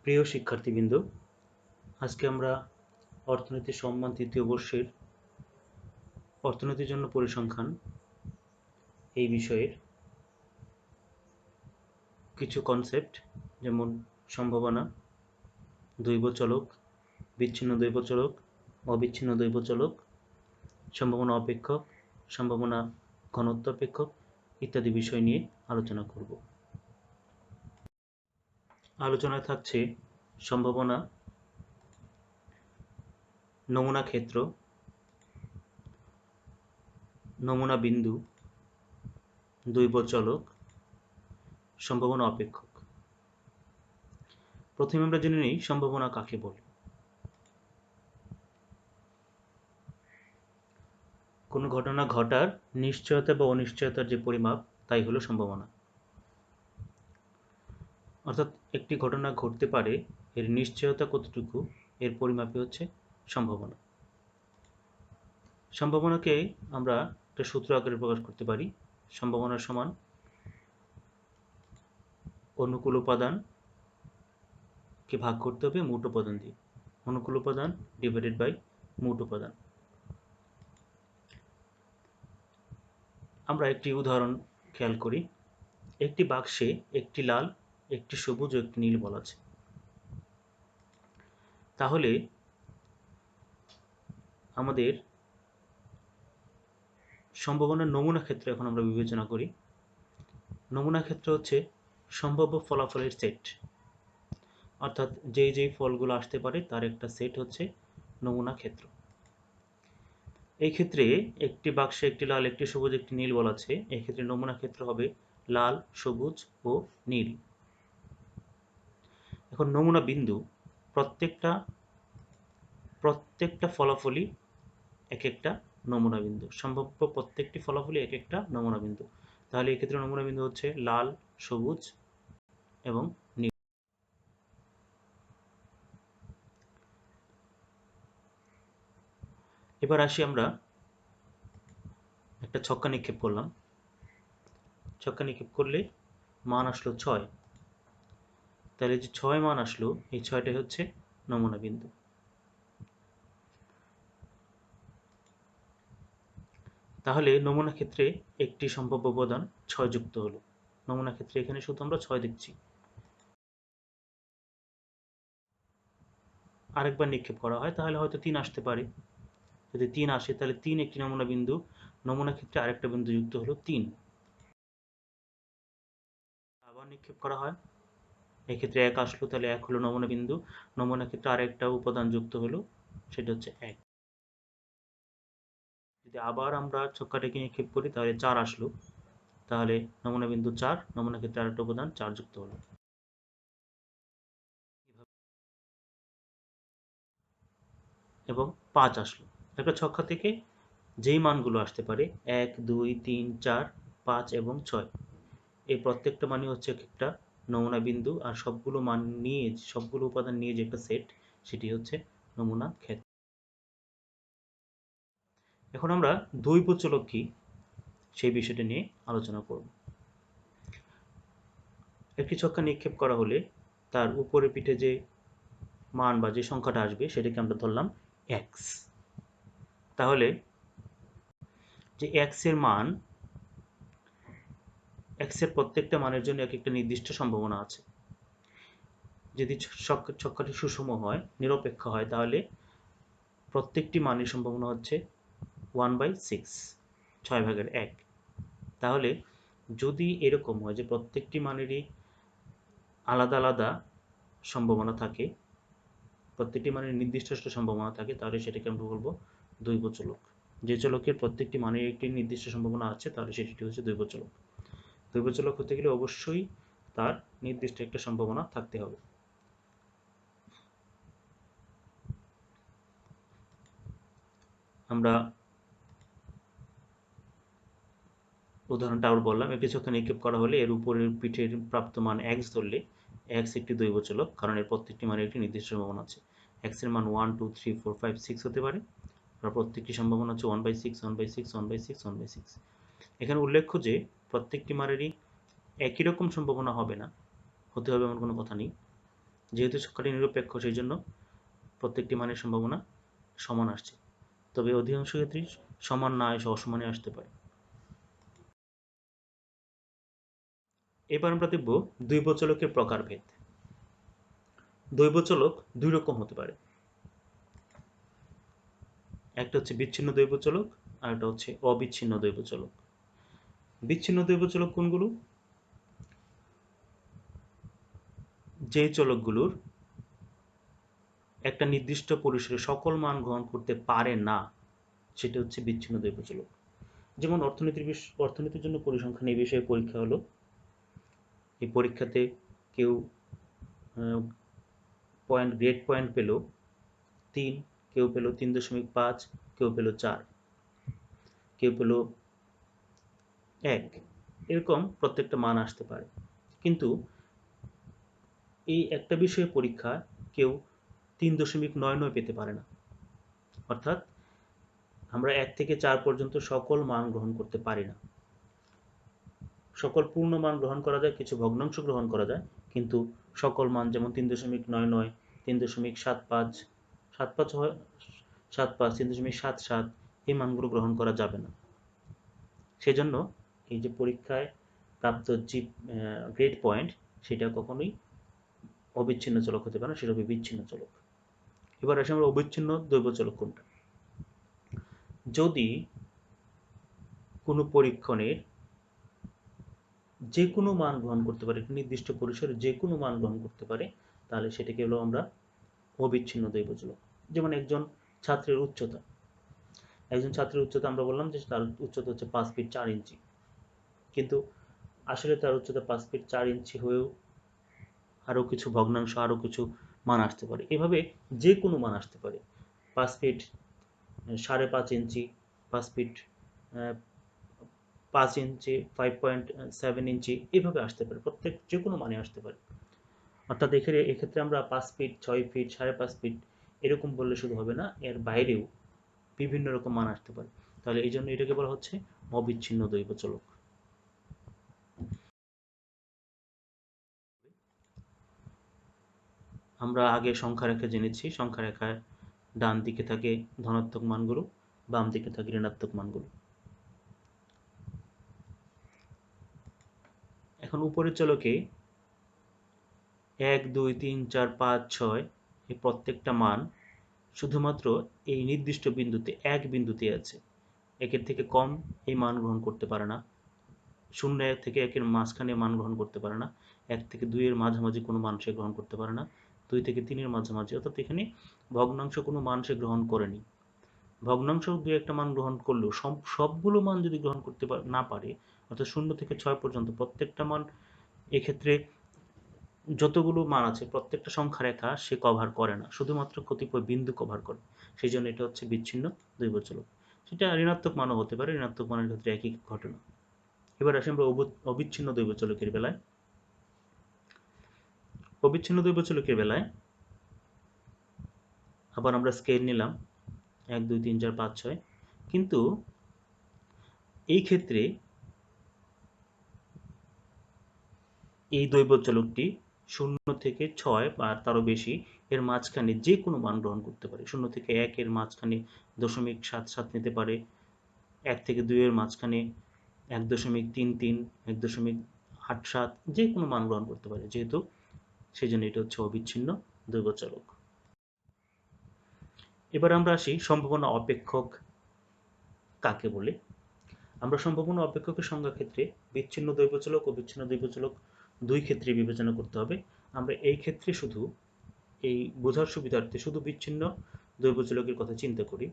প্রিয় শিক্ষার্থীবৃন্দ, আজকে আমরা অর্থনীতি সম্মান তৃতীয় বর্ষের অর্থনীতির জন্য পরিসংখ্যান এই বিষয়ের কিছু কনসেপ্ট, যেমন সম্ভাবনা, দৈবচলক, বিচ্ছিন্ন দৈবচলক, অবিচ্ছিন্ন দৈবচলক, সম্ভাবনা অপেক্ষক, সম্ভাবনা ঘনত্ব অপেক্ষক ইত্যাদি বিষয় নিয়ে আলোচনা করব। আলোচনায় থাকছে সম্ভাবনা, নমুনা ক্ষেত্র, নমুনা বিন্দু, দৈবচলক, সম্ভাবনা অপেক্ষক। প্রথমে আমরা জেনে নিই সম্ভাবনা কাকে বলে। কোনো ঘটনা ঘটার নিশ্চয়তা বা অনিশ্চয়তার যে পরিমাপ, তাই হলো সম্ভাবনা। অর্থাৎ একটি ঘটনা ঘটতে পারে, এর নিশ্চয়তা কতটুকু, এর পরিমাপই হচ্ছে সম্ভাবনা। সম্ভাবনাকে আমরা একটা সূত্র আকারে প্রকাশ করতে পারি। সম্ভাবনা সমান অনুকূল উপাদানকে ভাগ করতে হবে মোট উপাদান দিয়ে। অনুকূল উপাদান ডিভাইডেড বাই মোট উপাদান। আমরা একটি উদাহরণ খেয়াল করি। একটি বাক্সে একটি লাল, একটি সবুজ ও একটি নীল বল আছে। তাহলে আমাদের সম্ভাবনার নমুনা ক্ষেত্র এখন আমরা বিবেচনা করি। নমুনা ক্ষেত্র হচ্ছে সম্ভাব্য ফলাফলের সেট, অর্থাৎ যেই ফলগুলো আসতে পারে তার একটা সেট হচ্ছে নমুনা ক্ষেত্র। এই ক্ষেত্রে একটি বাক্সে একটি লাল, একটি সবুজ, একটি নীল বল আছে। এই ক্ষেত্রে নমুনা ক্ষেত্র হবে লাল, সবুজ ও নীল। এখন নমুনা বিন্দু, প্রত্যেকটা ফলাফলই এক একটা নমুনা বিন্দু। সম্ভাব্য প্রত্যেকটি ফলাফলই এক একটা নমুনা বিন্দু। তাহলে এক্ষেত্রে নমুনা বিন্দু হচ্ছে লাল, সবুজ এবং নীল। এবার আসি, আমরা একটা ছক্কা নিক্ষেপ করলাম। ছক্কা নিক্ষেপ করলে মান আসলো 6। তাহলে যে 6 মান আসলো, এই 6টাই হচ্ছে নমুনা বিন্দু। তাহলে নমুনা ক্ষেত্রে একটি সম্ভাব্য উপাদান 6 যুক্ত হলো। নমুনা ক্ষেত্রে এখানে শুধু আমরা 6 দেখছি। আরেকবার নিক্ষেপ করা হয় তাহলে হয়তো 3 আসতে পারে। যদি 3 আসে তাহলে 3 একটি নমুনা বিন্দু। নমুনা ক্ষেত্রে আরেকটা বিন্দু যুক্ত হলো 3। আবার নিক্ষেপ করা হয়, এক্ষেত্রে 1 আসলো, তাহলে 1 হলো নমুনা বিন্দু। নমুনা ক্ষেত্রে আরেকটা উপাদান যুক্ত হলো, সেটা হচ্ছে 1। যদি আবার আমরা ছক্কাটাকে নিক্ষেপ করি তাহলে 4 আসলো, তাহলে নমুনা বিন্দু 4, নমুনা ক্ষেত্রে আরেকটা উপাদান 4 যুক্ত হলো। এবং 5 আসলো। একটা ছক্কা থেকে যেই মানগুলো আসতে পারে 1, 2, 3, 4, 5 এবং 6, এই প্রত্যেকটা মানই হচ্ছে একটা নমুনা বিন্দু। আর সবগুলো মান নিয়ে, সবগুলো উপাদান নিয়ে যে একটা সেট, সেটি হচ্ছে নমুনা ক্ষেত্র। এখন আমরা দৈবচলক কি, সেই বিষয়টা নিয়ে আলোচনা করব। একটি ছক্কা নিক্ষেপ করা হলে তার উপরে পিঠে যে মান বা যে সংখ্যাটা আসবে সেটাকে আমরা ধরলাম এক্স। তাহলে যে এক্স এর মান, এক্স এর প্রত্যেকটা মানের জন্য এক একটা নির্দিষ্ট সম্ভাবনা আছে। যদি ছক্কাটি সুষম হয়, নিরপেক্ষ হয়, তাহলে প্রত্যেকটি মানের সম্ভাবনা হচ্ছে 1/6, 6/1। তাহলে যদি এরকম হয় যে প্রত্যেকটি মানেরই আলাদা আলাদা সম্ভাবনা থাকে, প্রত্যেকটি মানের নির্দিষ্ট সম্ভাবনা থাকে, তাহলে সেটাকে আমরা বলবো দৈবচলক। যে চলকের প্রত্যেকটি মানের একটি নির্দিষ্ট সম্ভাবনা আছে, তাহলে সেটি হচ্ছে দৈবচলক। দৈবচলক হতে গেলে অবশ্যই তার নির্দিষ্ট একটা সম্ভাবনা থাকতে হবে। আমরা উদাহরণটা আবার বললাম। একটি ছক্কা নিক্ষেপ করা হলে এর উপরের পিঠের প্রাপ্ত মান এক্স ধরলে এক্স একটি দৈবচলক, কারণ এর প্রত্যেকটি মানের একটি নির্দিষ্ট সম্ভাবনা আছে। এক্স এর মান 1, 2, 3, 4, 5, 6 হতে পারে। আর প্রত্যেকটি সম্ভাবনা হচ্ছে 1/6, 1/6, 1/6, 1/6। এখানে উল্লেখ্য যে প্রত্যেকটি মানেরই একই রকম সম্ভাবনা হবে না, হতে হবে এমন কোনো কথা নেই। যেহেতু সংখ্যাটি নিরপেক্ষ সেই জন্য প্রত্যেকটি মানের সম্ভাবনা সমান আসছে, তবে অধিকাংশ ক্ষেত্রেই সমান না এসে অসমানে আসতে পারে। এবার আমরা দেখব দ্বৈবচলকের প্রকারভেদ। দ্বৈবচলক দুই রকম হতে পারে, একটা হচ্ছে বিচ্ছিন্ন দ্বৈবচলক আর একটা হচ্ছে অবিচ্ছিন্ন দ্বৈবচলক। বিচ্ছিন্ন দ্বৈবচলক কোনগুলো? যেই চলকগুলোর একটা নির্দিষ্ট পরিসরে সকল মান গ্রহণ করতে পারে না, সেটা হচ্ছে বিচ্ছিন্ন দ্বৈবচলক। যেমন অর্থনীতির জন্য পরিসংখ্যান এই বিষয়ে পরীক্ষা হলো, এই পরীক্ষাতে কেউ গ্রেড পয়েন্ট পেল 3, কেউ পেল 3.5, কেউ পেল 4, কেউ পেল 1, এরকম প্রত্যেকটা মান আসতে পারে। কিন্তু এই একটা বিষয়ে পরীক্ষা কেউ 3.99 পেতে পারে না। অর্থাৎ আমরা 1 থেকে 4 পর্যন্ত সকল মান গ্রহণ করতে পারি না। সকল পূর্ণ মান গ্রহণ করা যায়, কিছু ভগ্নাংশ গ্রহণ করা যায়, কিন্তু সকল মান যেমন 3.99, 3.75, 3.77 এই মানগুলো গ্রহণ করা যাবে না। সেজন্য এই যে পরীক্ষায় প্রাপ্ত যে গ্রেড পয়েন্ট, সেটা কখনোই অবিচ্ছিন্ন চলক হতে পারে না, সেটা হবে বিচ্ছিন্ন চলক। এবার আসে আমরা অবিচ্ছিন্ন দ্বৈবচলক কোনটা। যদি কোনো পরীক্ষণের যে কোনো মান গ্রহণ করতে পারে, একটি নির্দিষ্ট পরিসরে যে কোনো মান গ্রহণ করতে পারে, তাহলে সেটাকে হলো আমরা অবিচ্ছিন্ন দ্বৈবচলক। যেমন একজন ছাত্রের উচ্চতা, আমরা বললাম যে তার উচ্চতা হচ্ছে 5 ফিট 4 ইঞ্চি, কিন্তু আসলে তার উচ্চতা 5 ফিট 4 ইঞ্চি হয়েও আরও কিছু ভগ্নাংশ, আরও কিছু মান আসতে পারে। এভাবে যে কোনো মান আসতে পারে, 5 ফিট 5.5 ইঞ্চি, 5 ফিট 5 ইঞ্চি, 5.7 ইঞ্চি, এভাবে আসতে পারে, প্রত্যেক যে কোনো মানে আসতে পারে। অর্থাৎ এক্ষেত্রে আমরা 5 ফিট, 6 ফিট, 5.5 ফিট এরকম বললে শুধু হবে না, এর বাইরেও বিভিন্ন রকম মান আসতে পারে। তাহলে এই জন্য এটাকে বলা হচ্ছে অবিচ্ছিন্ন দ্বৈবচলক। আমরা আগে সংখ্যা রেখা জেনেছি, সংখ্যা রেখায় ডান দিকে থাকে ধনাত্মক মানগুলো, বাম দিকে থাকে ঋণাত্মক মানগুলো। এখন উপরের চলকে 1, 2, 3, 4, 5, 6 এই প্রত্যেকটা মান শুধুমাত্র এই নির্দিষ্ট বিন্দুতে, এক বিন্দুতে আছে। একের থেকে কম এই মান গ্রহণ করতে পারে না, 0 থেকে 1-এর মাঝখানে মান গ্রহণ করতে পারে না, 1 থেকে 2-এর মাঝামাঝি কোনো মান সে গ্রহণ করতে পারে না, 2 থেকে 3-এর মাঝামাঝি, অর্থাৎ এখানে ভগ্নাংশ কোনো মান সে গ্রহণ করেনি। ভগ্নাংশ 2-একটা মান গ্রহণ করলেও সবগুলো মান যদি গ্রহণ করতে না পারে, অর্থাৎ 0 থেকে 6 পর্যন্ত প্রত্যেকটা মান, এক্ষেত্রে যতগুলো মান আছে প্রত্যেকটা সংখ্যা রেখা সে কভার করে না, শুধুমাত্র কতিপয় বিন্দু কভার করে। সেই জন্য এটা হচ্ছে বিচ্ছিন্ন দ্বৈবচলক। সেটা ঋণাত্মক মানও হতে পারে, ঋণাত্মক মানের ক্ষেত্রে একই ঘটনা। এবার আসি আমরা অবিচ্ছিন্ন দ্বৈবচলকের বেলায়। অবিচ্ছিন্ন দ্বৈবচলকের বেলায় আবার আমরা স্কেল নিলাম 1, 2, 3, 4, 5, 6, কিন্তু এই ক্ষেত্রে এই দ্বৈবচলকটি 0 থেকে 6 বা তারও বেশি এর মাঝখানে যে কোনো মান গ্রহণ করতে পারে। 0 থেকে 1 এর মাঝখানে 0.77 নিতে পারে, 1 থেকে 2 এর মাঝখানে 1.33, 1.87, যে কোনো মান গ্রহণ করতে পারে, যেহেতু সেই জন্য এটা হচ্ছে অবিচ্ছিন্ন দ্বৈবচলক। এবার আমরা আসি সম্ভাবনা অপেক্ষক কাকে বলে। আমরা সম্ভাবনা অপেক্ষকের সংজ্ঞা ক্ষেত্রে বিচ্ছিন্ন দ্বৈবচলক ও বিচ্ছিন্ন দ্বৈবচলক দুই ক্ষেত্রে বিবেচনা করতে হবে। আমরা এই ক্ষেত্রে শুধু এই বোঝার সুবিধার্থে শুধু বিচ্ছিন্ন দ্বৈবচলকের কথা চিন্তা করি।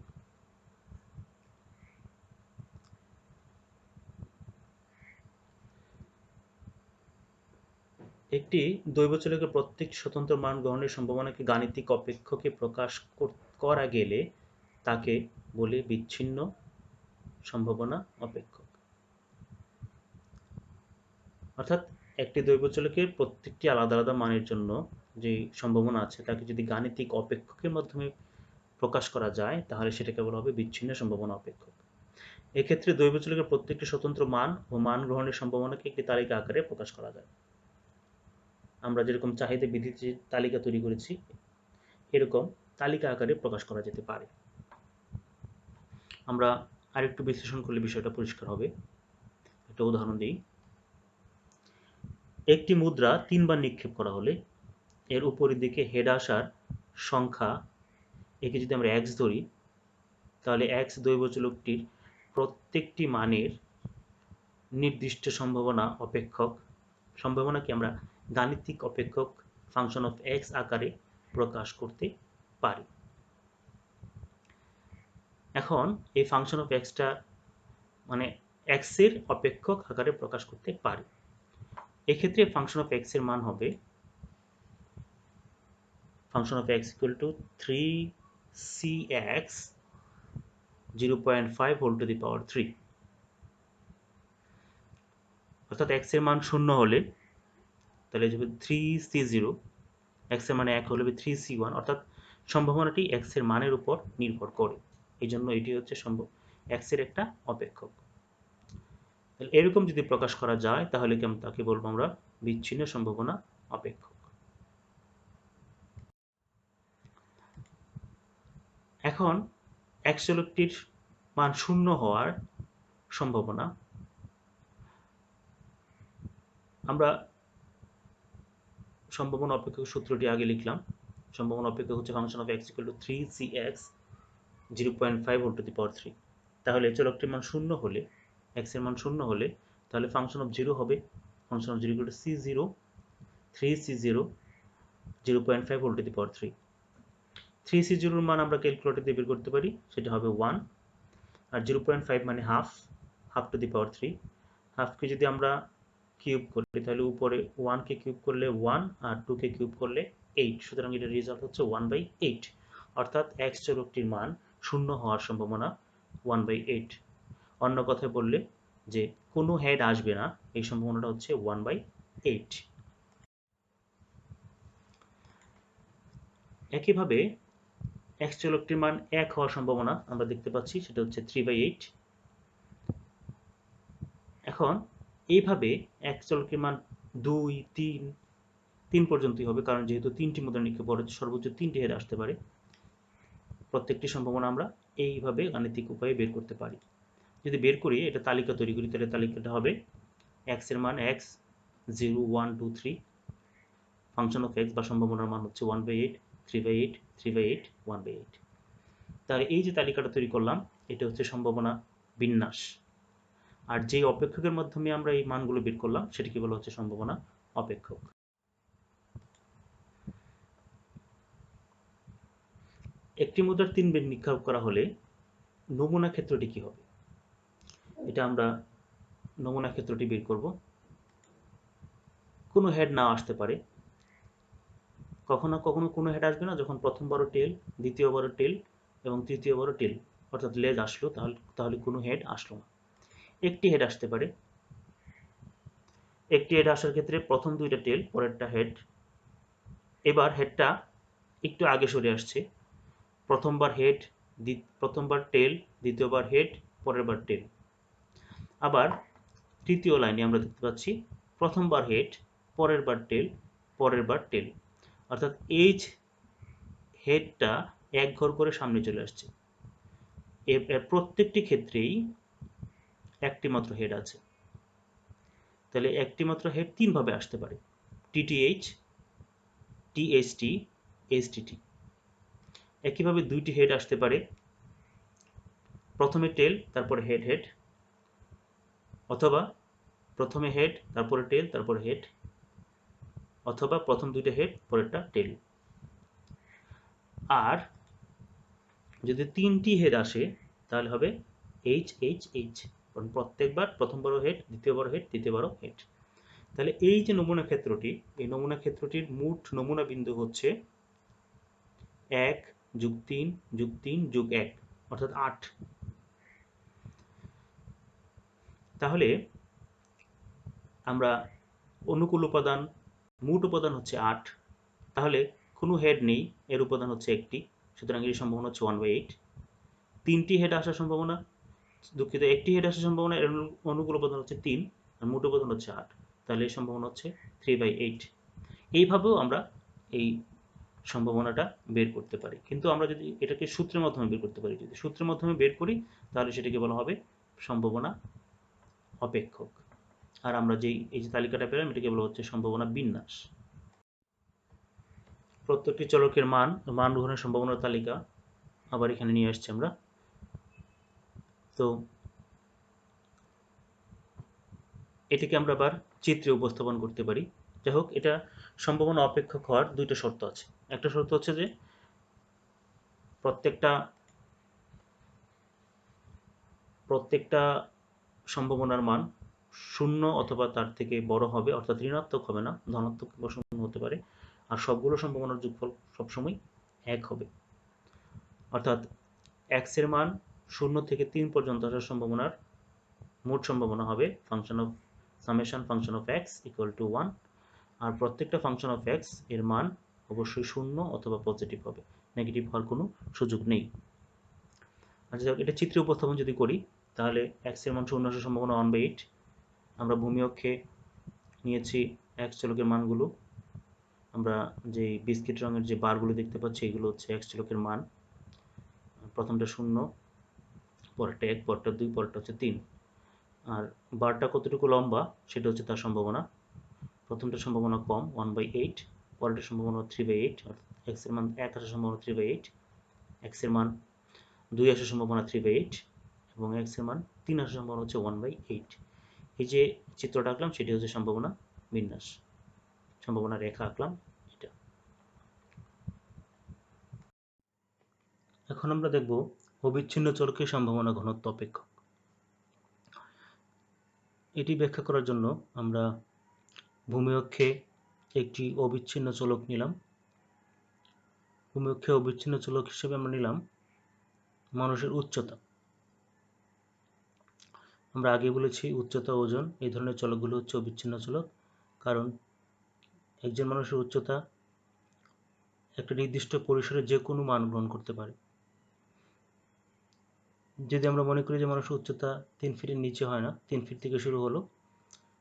একটি দ্বৈবচলকের প্রত্যেক স্বতন্ত্র মান গ্রহণের সম্ভাবনাকে গাণিতিক অপেক্ষকে প্রকাশ করা গেলে তাকে বলে বিচ্ছিন্ন সম্ভাবনা অপেক্ষক। অর্থাৎ একটি দ্বৈবচলকের প্রত্যেকটি আলাদা আলাদা মানের জন্য যে সম্ভাবনা আছে তাকে যদি গাণিতিক অপেক্ষকের মাধ্যমে প্রকাশ করা যায়, তাহলে সেটাকে বলা হবে বিচ্ছিন্ন সম্ভাবনা অপেক্ষক। এক্ষেত্রে দ্বৈবচলকের প্রত্যেকটি স্বতন্ত্র মান ও মান গ্রহণের সম্ভাবনাকে একটি তালিকা আকারে প্রকাশ করা যায়। আমরা যেরকম চাহিদা ভিত্তিতে তালিকা তৈরি করেছি এরকম তালিকা আকারে প্রকাশ করা যেতে পারে। আমরা আরেকটু বিশ্লেষণ করলে বিষয়টা পরিষ্কার হবে। একটা উদাহরণ দিই। একটি মুদ্রা 3 বার নিক্ষেপ করা হলে এর উপরের দিকে হেড আসার সংখ্যা, একে যদি আমরা x ধরি, তাহলে x দৈবচলকটির প্রত্যেকটি মানের নির্দিষ্ট সম্ভাবনাকে আমরা গাণিতিক অপেক্ষক ফাংশন অফ x আকারে প্রকাশ করতে পারি। এখন এই ফাংশন অফ এক্সটা মানে x এর অপেক্ষক আকারে প্রকাশ করতে পারি। এক্ষেত্রে ফাংশন অফ x এর মান হবে function of x equal to 3cx 0.5 whole to the power 3, অর্থাৎ x এর মান 0 হলে তাহলে হবে 3c0, x এর মানে 1 হলে 3c1, অর্থাৎ সম্ভাবনাটি x এর মানের উপর নির্ভর করে। এই জন্য এটি হচ্ছে x এর একটা অপেক্ষক। তাহলে এরকম যদি প্রকাশ করা যায় তাহলে তাকে বলবো আমরা বিচ্ছিন্ন সম্ভাবনা অপেক্ষক। এখন x চলকটির মান 0 হওয়ার সম্ভাবনা আমরা সম্ভাবনা অপেক্ষক সূত্রটি আগে লিখলাম। সম্ভাবনা অপেক্ষক হচ্ছে function of x equal to 3cx 0.5 whole to the power 3। তাহলে চলকটির মান 0 হলে, x এর মান 0 হলে, তাহলে ফাংশন অফ 0 হবে function of 0 equal to c0 3c0 0.5 whole to the power 3। 3c0 এর মান আমরা ক্যালকুলেটর দিয়ে বের করতে পারি, সেটা হবে 1, আর 0.5 মানে হাফ টু দি পাওয়ার 3। হাফকে যদি আমরা কিউব করি তাহলে উপরে 1 কে কিউব করলে 1 আর 2 কে কিউব করলে 8, সুতরাং এটার রেজাল্ট হচ্ছে 1/8, অর্থাৎ x চলকটির মান 0 হওয়ার সম্ভাবনা 1/8। অন্য কথায় বললে যে কোনো হেড আসবে না, এই সম্ভাবনাটা হচ্ছে 1/8। একইভাবে x চলকটির মান 1 হওয়ার সম্ভাবনা আমরা দেখতে পাচ্ছি, সেটা হচ্ছে 3/8। এখন এইভাবে x চলকের মান 2, 3 পর্যন্তই হবে, কারণ যেহেতু 3টি মুদ্রা নিক্ষেপ করা হচ্ছে সর্বোচ্চ 3টি হেড আসতে পারে। প্রত্যেকটি সম্ভাবনা আমরা এইভাবে গাণিতিক উপায়ে বের করতে পারি। যদি বের করি, এটা তালিকা তৈরি করি, তাহলে তালিকাটা হবে x এর মান x 0 1 2 3, ফাংশন অফ x বা সম্ভাবনার মান হচ্ছে 1/8 3/8 3/8 1/8। তাহলে এই যে তালিকাটা তৈরি করলাম এটা হচ্ছে সম্ভাবনা বিন্যাস, আর যে অপেক্ষকের মাধ্যমে আমরা এই মানগুলো বের করলাম সেটাকে বলা হচ্ছে সম্ভাবনা অপেক্ষক। একটি মুদ্রার 3 বার নিক্ষেপ করা হলে নমুনা ক্ষেত্রটি কি হবে, এটা আমরা নমুনা ক্ষেত্রটি বের করব। কোনো হেড না আসতে পারে, কখনো কখনো কোনো হেড আসবে না, যখন প্রথমবারও টেল, দ্বিতীয়বারও টেল এবং তৃতীয়বারও টেল, অর্থাৎ লেজ আসলো, তাহলে কোনো হেড আসলো না। একটি হেড আসতে পারে, একটি হেড আসার ক্ষেত্রে প্রথম 2টা টেল, পরেরটা হেড। এবার হেডটা একটু আগে সরে আসছে, প্রথমবার টেল, দ্বিতীয়বার হেড, পরের বার টেল। আবার তৃতীয় লাইনে আমরা দেখতে পাচ্ছি প্রথমবার হেড, পরের বার টেল, পরের বার টেল, অর্থাৎ এই হেডটা এক ঘর করে সামনে চলে আসছে। এর প্রত্যেকটি ক্ষেত্রেই একটি মাত্র হেড আছে। তাহলে একটি মাত্র হেড 3 ভাবে আসতে পারে, টিটিএইচ, টিএসটি, এসটিটি। একইভাবে 2টি হেড আসতে পারে, প্রথমে টেল তারপরে হেড, অথবা প্রথমে হেড তারপরে টেল তারপরে হেড, অথবা প্রথম 2টা হেড পরেরটা টেল। আর যদি 3টি হেড আসে তাহলে হবে এইচ, কারণ প্রত্যেকবার প্রথমবারও হেড, দ্বিতীয়বারও হেড, তৃতীয়বারও হেড। তাহলে এই যে নমুনা ক্ষেত্রটি, এই নমুনা ক্ষেত্রটির মোট নমুনা বিন্দু হচ্ছে 1 + 3 + 3 + 1, অর্থাৎ 8। তাহলে আমরা অনুকূল উপাদান, মোট উপাদান হচ্ছে 8, তাহলে কোনো হেড নেই, এর উপাদান হচ্ছে একটি, সুতরাং এর সম্ভাবনা হচ্ছে 1/8। 3টি হেড আসার সম্ভাবনা, দুঃখিত, একটি হেড আসার সম্ভাবনা, এর অনুকূল উপাদান হচ্ছে 3 আর মোট উপাদান হচ্ছে 8, তাহলে এর সম্ভাবনা হচ্ছে 3/8। এইভাবেও আমরা এই সম্ভাবনাটা বের করতে পারি। কিন্তু আমরা যদি এটাকে সূত্রের মাধ্যমে বের করতে পারি, যদি সূত্রের মাধ্যমে বের করি তাহলে সেটাকে বলা হবে সম্ভাবনা অপেক্ষক। আর আমরা এই যে তালিকাটা পেলাম এটাকে বলা হচ্ছে সম্ভাবনা বিন্যাস। প্রত্যেকটি চলকের মান গ্রহণের সম্ভাবনার তালিকা আবার এখানে নিয়ে আসছি আমরা। তো এটাকে আমরা আবার চিত্রে উপস্থাপন করতে পারি। যাই হোক, এটা সম্ভাবনা অপেক্ষক হওয়ার দুইটা শর্ত আছে। একটা শর্ত হচ্ছে যে প্রত্যেকটা সম্ভাবনার মান শূন্য অথবা তার থেকে বড় হবে, অর্থাৎ ঋণাত্মক হবে না, ধনাত্মক বা শূন্য হতে পারে। আর সবগুলো সম্ভাবনার যোগফল সবসময় এক হবে। অর্থাৎ এক্স এর মান 0 থেকে 3 পর্যন্ত আসার সম্ভাবনার মোট সম্ভাবনা হবে function of summation function of x equal to 1। আর প্রত্যেকটা ফাংশন অফ এক্স এর মান অবশ্যই শূন্য অথবা পজিটিভ হবে, নেগেটিভ হওয়ার কোনো সুযোগ নেই। আচ্ছা, এটা চিত্রে উপস্থাপন যদি করি তাহলে এক্স এর মান শূন্য আসার সম্ভাবনা 1/8। আমরা ভূমি অক্ষে নিয়েছি এক্স চলকের মানগুলো। আমরা যে বিস্কিট রঙের যে বারগুলো দেখতে পাচ্ছি এগুলো হচ্ছে এক্স চলকের মান। প্রথমটা 0, পরেরটা 1, পরেরটা 2, পরেরটা হচ্ছে 3। আর বারটা কতটুকু লম্বা সেটা হচ্ছে তার সম্ভাবনা। প্রথমটা সম্ভাবনা কম 1/8, পরেরটা সম্ভাবনা 3/8, অর্থাৎ এক্স এর মান 1 আসার সম্ভাবনা 3/8, এক্স এর মান 2 আসার সম্ভাবনা 3/8 এবং এক্স এর মান 3 আসার সম্ভাবনা হচ্ছে 1/8। এই যে চিত্রটা আঁকলাম সেটি হচ্ছে সম্ভাবনা বিন্যাস, সম্ভাবনা রেখা আঁকলাম এটা। এখন আমরা দেখব অবিচ্ছিন্ন চলকের সম্ভাবনা ঘনত্ব অপেক্ষক। এটি ব্যাখ্যা করার জন্য আমরা ভূমি অক্ষে একটি অবিচ্ছিন্ন চলক নিলাম। ভূমি অক্ষে অবিচ্ছিন্ন চলক হিসেবে আমরা নিলাম মানুষের উচ্চতা। আমরা আগে বলেছি উচ্চতা, ওজন এই ধরনের চলকগুলো হচ্ছে অবিচ্ছিন্ন চলক, কারণ একজন মানুষের উচ্চতা একটা নির্দিষ্ট পরিসরে যে কোনো মান গ্রহণ করতে পারে। যদি আমরা মনে করি যে মানুষের উচ্চতা 3 ফিটের নিচে হয় না, 3 ফিট থেকে শুরু হলো,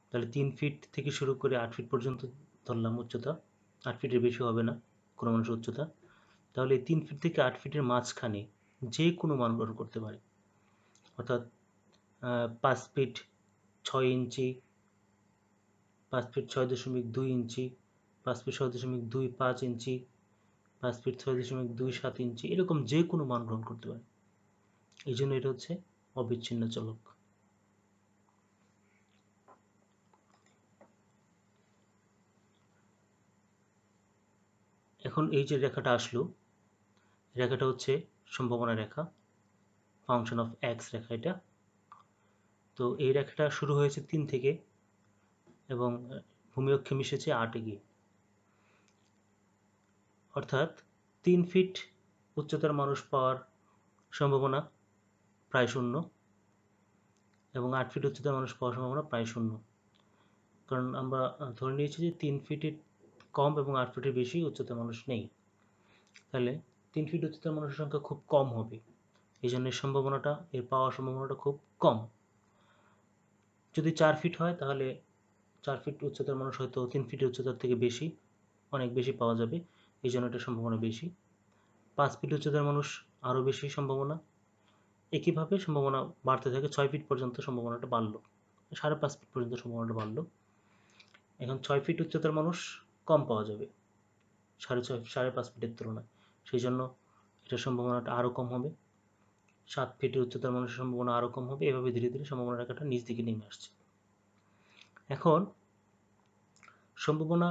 তাহলে 3 ফিট থেকে শুরু করে 8 ফিট পর্যন্ত ধরলাম উচ্চতা, 8 ফিটের বেশি হবে না কোনো মানুষের উচ্চতা। তাহলে 3 ফিট থেকে 8 ফিটের মাঝখানে যে কোনো মান গ্রহণ করতে পারে। অর্থাৎ 5 ফিট 6 ইঞ্চি, 5 ফিট 6.2 ইঞ্চি, 5 ফিট 6.25 ইঞ্চি, 5 ফিট 6.27 ইঞ্চি, এরকম যে কোনো মান গ্রহণ করতে পারে। এই জন্য এটা হচ্ছে অবিচ্ছিন্ন চলক। এখন এই যে রেখাটা আসলো, রেখাটা হচ্ছে সম্ভাবনা রেখা, ফাংশন অফ এক্স রেখা এটা। তো এই রেখাটা শুরু হয়েছে 3 থেকে এবং ভূমি অক্ষে মিশেছে 8-এ গিয়ে। অর্থাৎ 3 ফিট উচ্চতার মানুষ পাওয়ার সম্ভাবনা প্রায় শূন্য এবং 8 ফিট উচ্চতার মানুষ পাওয়ার সম্ভাবনা প্রায় শূন্য। কারণ আমরা ধরে নিয়েছি যে 3 ফিটের কম এবং 8 ফিটের বেশি উচ্চতার মানুষ নেই। তাহলে 3 ফিট উচ্চতার মানুষের সংখ্যা খুব কম হবে, এই জন্য এর পাওয়ার সম্ভাবনাটা খুব কম। যদি 4 ফিট হয় তাহলে 4 ফিট উচ্চতার মানুষ হয়তো 3 ফিটের উচ্চতার থেকে বেশি, অনেক বেশি পাওয়া যাবে, এই জন্য এটার সম্ভাবনা বেশি। 5 ফিট উচ্চতার মানুষ আরও বেশি সম্ভাবনা। একইভাবে সম্ভাবনা বাড়তে থাকে, 6 ফিট পর্যন্ত সম্ভাবনাটা বাড়লো, 5.5 ফিট পর্যন্ত সম্ভাবনাটা বাড়লো। এখন 6 ফিট উচ্চতার মানুষ কম পাওয়া যাবে 5.5 ফিটের তুলনায়, সেই জন্য এটার সম্ভাবনাটা আরও কম হবে। 7 ফিটের উচ্চতার মানুষের সম্ভাবনা আরও কম হবে। এভাবে ধীরে ধীরে সম্ভাবনা রেখাটা নিচ দিকে নেমে আসছে। এখন সম্ভাবনা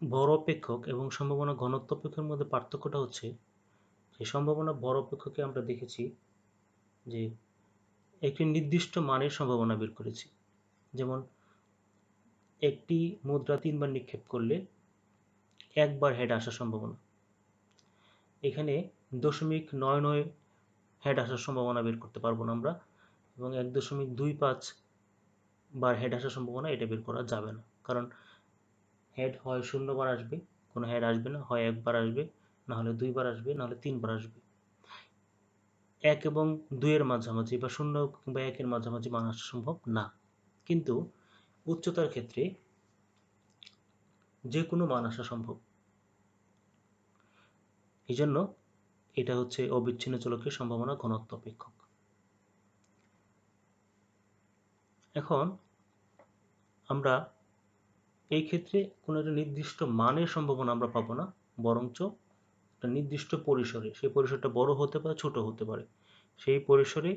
ভর অপেক্ষক এবং সম্ভাবনা ঘনত্ব অপেক্ষকের মধ্যে পার্থক্যটা হচ্ছে যে সম্ভাবনা ভর অপেক্ষকে আমরা দেখেছি যে একটি নির্দিষ্ট মানের সম্ভাবনা বের করেছি। যেমন একটি মুদ্রা 3 বার নিক্ষেপ করলে 1 বার হেড আসার সম্ভাবনা, এখানে 0.99 হেড আসার সম্ভাবনা বের করতে পারবো না আমরা, এবং 1.25 বার হেড আসার সম্ভাবনা এটা বের করা যাবে না। কারণ হেড হয় 0 বার আসবে, কোনো হেড আসবে না, হয় 1 বার আসবে, না হলে 2 বার আসবে, না হলে 3 বার আসবে। 1 এবং 2 এর মাঝামাঝি বা 0 কিংবা 1 এর মাঝামাঝি মান আসা সম্ভব না। কিন্তু উচ্চতার ক্ষেত্রে যে কোনো মান আসা সম্ভব। এই জন্য এটা হচ্ছে অবিচ্ছিন্ন চলকের সম্ভাবনা ঘনত্ব অপেক্ষক। এখন আমরা এই ক্ষেত্রে কোনো একটা নির্দিষ্ট মানের সম্ভাবনা আমরা পাবো না, বরঞ্চ একটা নির্দিষ্ট পরিসরে, সেই পরিসরটা বড় হতে পারে, ছোট হতে পারে। সেই পরিসরে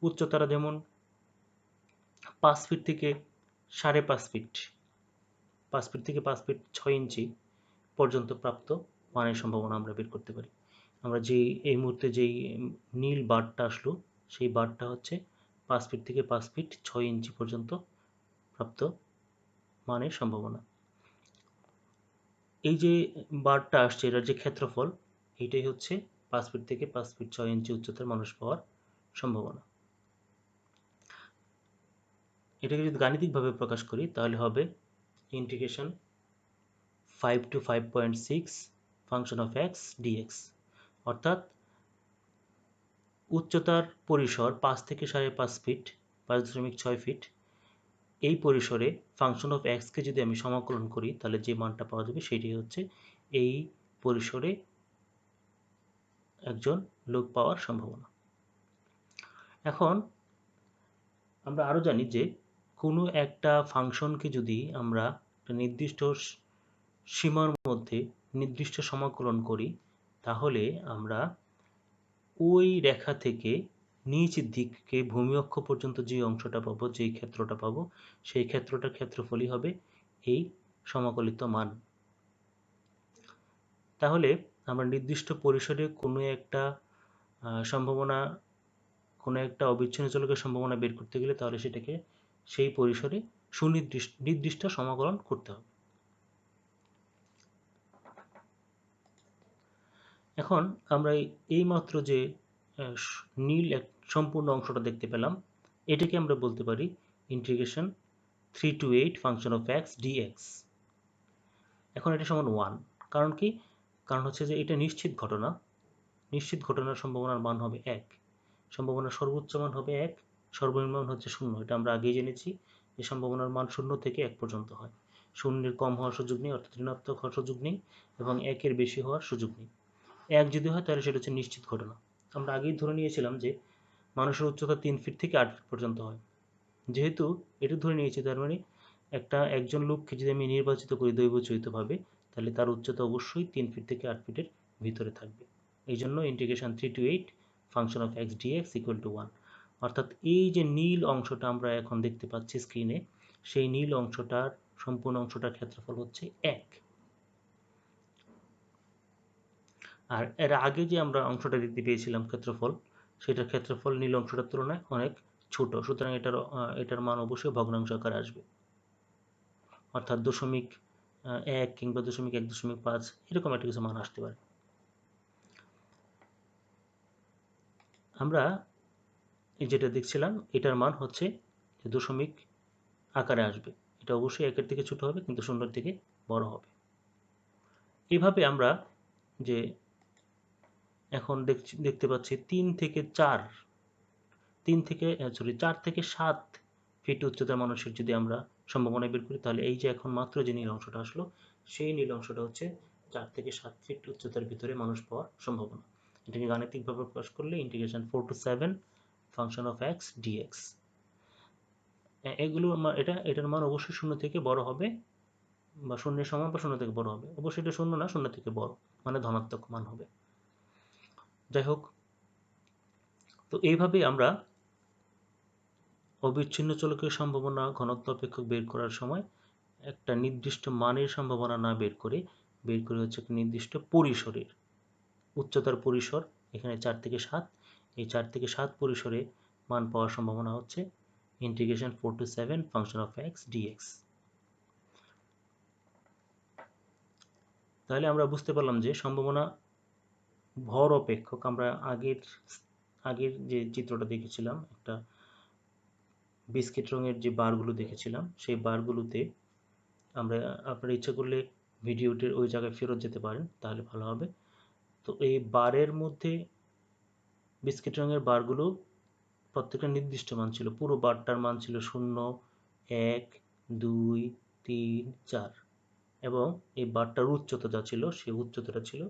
উচ্চতারা যেমন 5 ফিট থেকে 5.5 ফিট, 5 ফিট থেকে 5 ফিট 6 ইঞ্চি পর্যন্ত প্রাপ্ত মানের সম্ভাবনা আমরা বের করতে পারি। আমরা এই মুহূর্তে যেই নীল বারটা আসলো, সেই বারটা হচ্ছে 5 ফিট থেকে 5 ফিট 6 ইঞ্চি পর্যন্ত প্রাপ্ত মানের সম্ভাবনা। এই যে বারটা আসছে, এটার যে ক্ষেত্রফল, এইটাই হচ্ছে 5 ফিট থেকে 5 ফিট 6 ইঞ্চি উচ্চতার মানুষ পাওয়ার সম্ভাবনা। এটাকে যদি গাণিতিকভাবে প্রকাশ করি তাহলে হবে integration 5 to 5.6 function of x dx. অর্থাৎ উচ্চতার পরিসর 5 থেকে 5.5 ফিট, 5.6 ফিট, এই পরিসরে ফাংশন অফ এক্সকে যদি আমি সমাকলন করি তাহলে যে মানটা পাওয়া যাবে সেটি হচ্ছে এই পরিসরে একজন লোক পাওয়ার সম্ভাবনা। এখন আমরা আরও জানি যে কোনো একটা ফাংশনকে যদি আমরা একটা নির্দিষ্ট সীমার মধ্যে নির্দিষ্ট সমাকলন করি তাহলে আমরা ওই রেখা থেকে নিচের দিকে ভূমি অক্ষ পর্যন্ত যে অংশটা পাবো, যেই ক্ষেত্রটা পাবো, সেই ক্ষেত্রটার ক্ষেত্রফলই হবে এই সমাকলিত মান। তাহলে আমরা নির্দিষ্ট পরিসরে কোনো একটা সম্ভাবনা, কোনো একটা অবিচ্ছিন্ন চলকের সম্ভাবনা বের করতে গেলে তাহলে সেটাকে সেই পরিসরে নির্দিষ্ট সমাকলন করতে হবে। এখন আমরা এইমাত্র যে নীল সম্পূর্ণ অংশটা দেখতে পেলাম, এটাকে আমরা বলতে পারি integration 3 to 8 function of x dx. এখন এটা সমান 1। কারণ কি? কারণ হচ্ছে যে এটা নিশ্চিত ঘটনা, নিশ্চিত ঘটনার সম্ভাবনার মান হবে 1, সম্ভাবনার সর্বোচ্চ মান হবে 1, সর্বনিম্ন মান হচ্ছে 0। এটা আমরা আগেই জেনেছি যে সম্ভাবনার মান 0 থেকে 1 পর্যন্ত হয়। 0-এর কম হওয়ার সুযোগ নেই, অর্থাৎ ঋণাত্মক হওয়ার সুযোগ নেই, এবং 1-এর বেশি হওয়ার সুযোগ নেই। 1 যদি হয় তাহলে সেটা হচ্ছে নিশ্চিত ঘটনা। আমরা আগেই ধরে নিয়েছিলাম যে মানুষের উচ্চতা 3 ফিট থেকে 8 ফিট পর্যন্ত হয়। যেহেতু এটা ধরে নিয়েছি, তার মানে একজন লোককে যদি আমি নির্বাচিত করি দৈবচরিতভাবে, তাহলে তার উচ্চতা অবশ্যই 3 ফিট থেকে 8 ফিটের ভিতরে থাকবে। এই জন্য integration 3 to 8 function of x dx equal to 1। অর্থাৎ এই যে নীল অংশটা আমরা এখন দেখতে পাচ্ছি স্ক্রিনে, সেই নীল অংশটার সম্পূর্ণ অংশটার ক্ষেত্রফল হচ্ছে 1। আর এর আগে যে আমরা অংশটা দেখতে পেয়েছিলাম ক্ষেত্রফল, সেটার ক্ষেত্রফল নীল অংশটার তুলনায় অনেক ছোট, সুতরাং এটার মান অবশ্যই ভগ্নাংশ আকারে আসবে, অর্থাৎ 0.1 কিংবা 0.1.5 এরকম একটা কিছু মান আসতে পারে। আমরা যেটা দেখছিলাম এটার মান হচ্ছে দশমিক আকারে আসবে, এটা অবশ্যই 1-এর থেকে ছোট হবে কিন্তু 0-এর থেকে বড় হবে। এভাবে আমরা যে এখন দেখতে পাচ্ছি 4 থেকে 7 ফিট উচ্চতার মানুষের যদি আমরা সম্ভাবনা বের করি তাহলে এই যে এখন মাত্র যে নীল অংশটা আসলো, সেই নীল অংশটা হচ্ছে 4 থেকে 7 ফিট উচ্চতার ভিতরে মানুষ পাওয়ার সম্ভাবনা। এটাকে গাণিতিকভাবে প্রকাশ করলে integration 4 to 7 function of x dx. এটার মান অবশ্যই 0 থেকে বড় হবে, বা 0-এর সমান বা 0 থেকে বড় হবে। অবশ্যই এটা 0 না, 0 থেকে বড়, মানে ধনাত্মক মান হবে। যাই হোক, তো এইভাবেই আমরা অবিচ্ছিন্ন চলকের সম্ভাবনা ঘনত্ব অপেক্ষক বের করার সময় একটা নির্দিষ্ট মানের সম্ভাবনা না বের করে হচ্ছে একটা নির্দিষ্ট পরিসরের, উচ্চতার পরিসর এখানে 4 থেকে 7, এই 4 থেকে 7 পরিসরে মান পাওয়ার সম্ভাবনা হচ্ছে integration 4 to 7 function of x dx. তাহলে আমরা বুঝতে পারলাম যে সম্ভাবনা ভর অপেক্ষক। আমরা আগের যে চিত্রটা দেখেছিলাম, একটা বিস্কিট রঙের যে বারগুলো দেখেছিলাম, সেই বারগুলোতে আপনারা ইচ্ছা করলে ভিডিওটির ওই জায়গায় ফেরত যেতে পারেন, তাহলে ভালো হবে। তো এই বারের মধ্যে বিস্কিট রঙের বারগুলো প্রত্যেকটা নির্দিষ্ট মান ছিল, পুরো বারটার মান ছিল 0, 1, 2, 3, 4। এবং এই বারটার উচ্চতা যা ছিল সেই উচ্চতাটা ছিল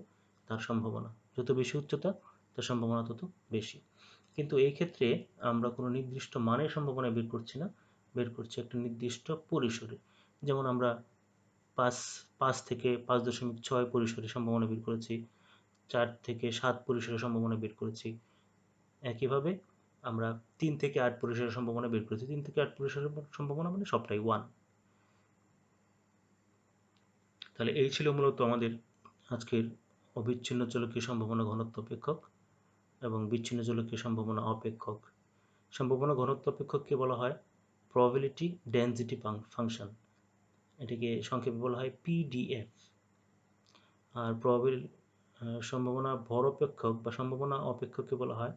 তার সম্ভাবনা। যত বেশি উচ্চতা তার সম্ভাবনা তত বেশি। কিন্তু এই ক্ষেত্রে আমরা কোনো নির্দিষ্ট মানের সম্ভাবনা বের করছি না, বের করছি একটা নির্দিষ্ট পরিসরে। যেমন আমরা 5 থেকে 5.6 পরিসরে সম্ভাবনা বের করেছি, 4 থেকে 7 পরিসরের সম্ভাবনা বের করেছি। একইভাবে আমরা 3 থেকে 8 পরিসরের সম্ভাবনা বের করেছি। 3 থেকে 8 পরিসরের সম্ভাবনা মানে সবটাই 1। তাহলে এই ছিল মূলত আমাদের আজকের অবিচ্ছিন্ন চৌম্বকীয় সম্ভাবনা ঘনত্ব অপেক্ষক এবং বিচ্ছিন্ন চৌম্বকীয় সম্ভাবনা অপেক্ষক। সম্ভাবনা ঘনত্ব অপেক্ষককে বলা হয় প্রবাবিলিটি ডেনসিটি ফাংশন, এটিকে সংক্ষেপে বলা হয় পিডিএফ। আর সম্ভাবনা ভর অপেক্ষক বা সম্ভাবনা অপেক্ষককে বলা হয়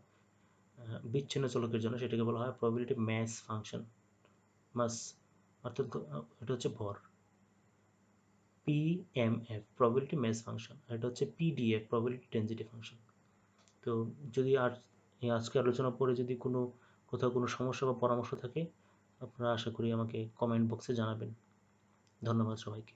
বিচ্ছিন্ন চলকের জন্য, সেটাকে বলা হয় প্রবাবিলিটি ম্যাস ফাংশন। মাস অর্থাৎ এটা হচ্ছে ভর, পিএমএফ প্রবাবিলিটি ম্যাস ফাংশন, আর এটা হচ্ছে পিডিএফ প্রবাবিলিটি ডেনসিটি ফাংশন। তো যদি এই আজকে আলোচনা পরে যদি কোথাও কোনো সমস্যা বা পরামর্শ থাকে, আপনারা আশা করি আমাকে কমেন্ট বক্সে জানাবেন। ধন্যবাদ সবাইকে।